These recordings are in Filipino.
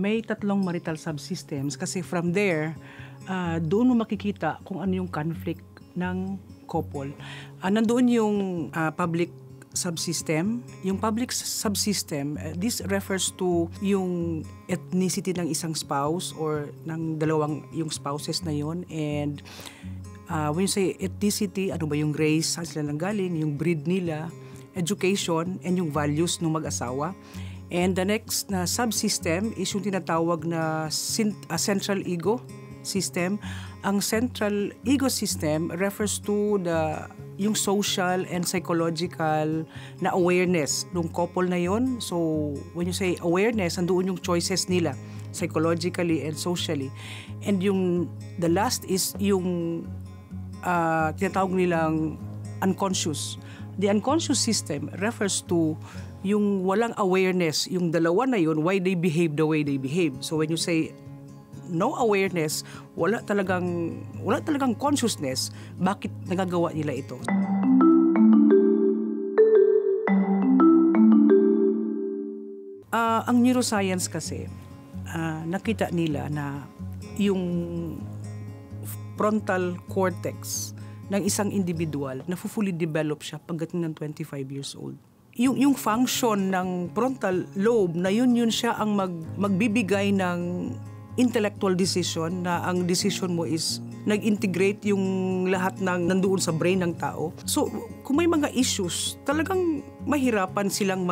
may tatlong marital subsystems kasi from there, doon mo makikita kung ano yung conflict ng couple. Nandoon yung public subsystem. Yung public subsystem, this refers to yung ethnicity ng isang spouse or ng dalawang yung spouses na yon. And when you say ethnicity, ano ba yung race, saan sila nanggaling, yung breed nila, education, and yung values ng mag-asawa. And the next na subsystem is yung tinatawag na central ego system. Ang central ego system refers to yung social and psychological na awareness ng couple na yon. So, when you say awareness, andoon yung choices nila, psychologically and socially. And the last is yung tinatawag nilang unconscious. The unconscious system refers to yung walang awareness, yung dalawa na yun, why they behave the way they behave. So, when you say no awareness, wala talagang consciousness bakit nagagawa nila ito. Ang neuroscience kasi, nakita nila na yung frontal cortex ng isang individual na fully develop siya pagdating ng 25 years old. Yung function ng frontal lobe na yun siya ang magbibigay ng intellectual decision, na ang decision mo is nag-integrate yung lahat ng nandoon sa brain ng tao. So, kung may mga issues, talagang mahirapan silang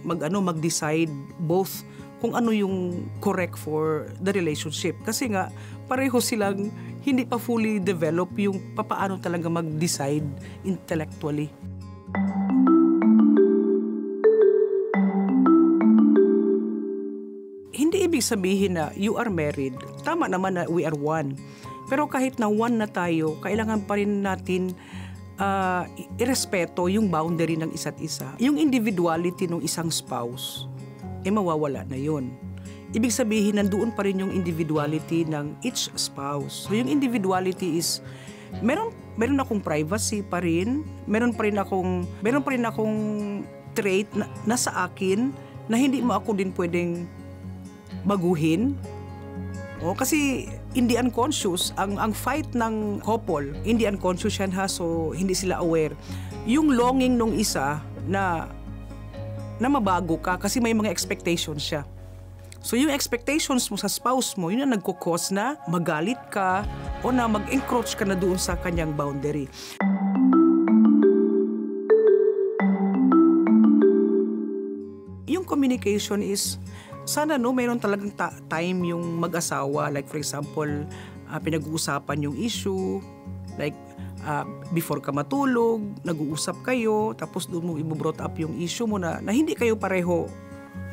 mag-decide both kung ano yung correct for the relationship. Kasi nga, pareho silang hindi pa fully develop yung papaano talaga mag-decide intellectually. Hindi ibig sabihin na you are married. Tama naman na we are one. Pero kahit na one na tayo, kailangan pa rin natin irespeto yung boundary ng isa't isa. Yung individuality ng isang spouse, mawawala na yun. Ibig sabihin, nandoon pa rin yung individuality ng each spouse. So yung individuality is, meron akong privacy pa rin, meron pa rin akong trait na sa akin na hindi mo ako din pwedeng baguhin. Kasi hindi unconscious ang fight ng couple, hindi unconscious yan so hindi sila aware. Yung longing nung isa na mabago ka kasi may mga expectations siya. So yung expectations mo sa spouse mo, yun ang nagkukos na magalit ka o na mag-encroach ka na doon sa kanyang boundary. Yung communication is sana mayroon talagang time yung mag-asawa. Like for example, pinag-uusapan yung issue. Like before ka matulog, nag-uusap kayo. Tapos doon mo i-brought up yung issue mo na hindi kayo pareho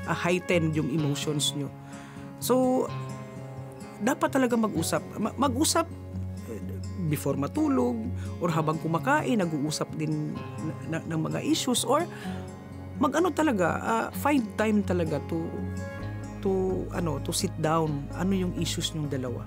heightened yung emotions nyo. So, dapat talaga mag-usap. Mag-usap before matulog or habang kumakain, nag-uusap din ng mga issues or find time talaga to sit down. Ano yung issues ng dalawa.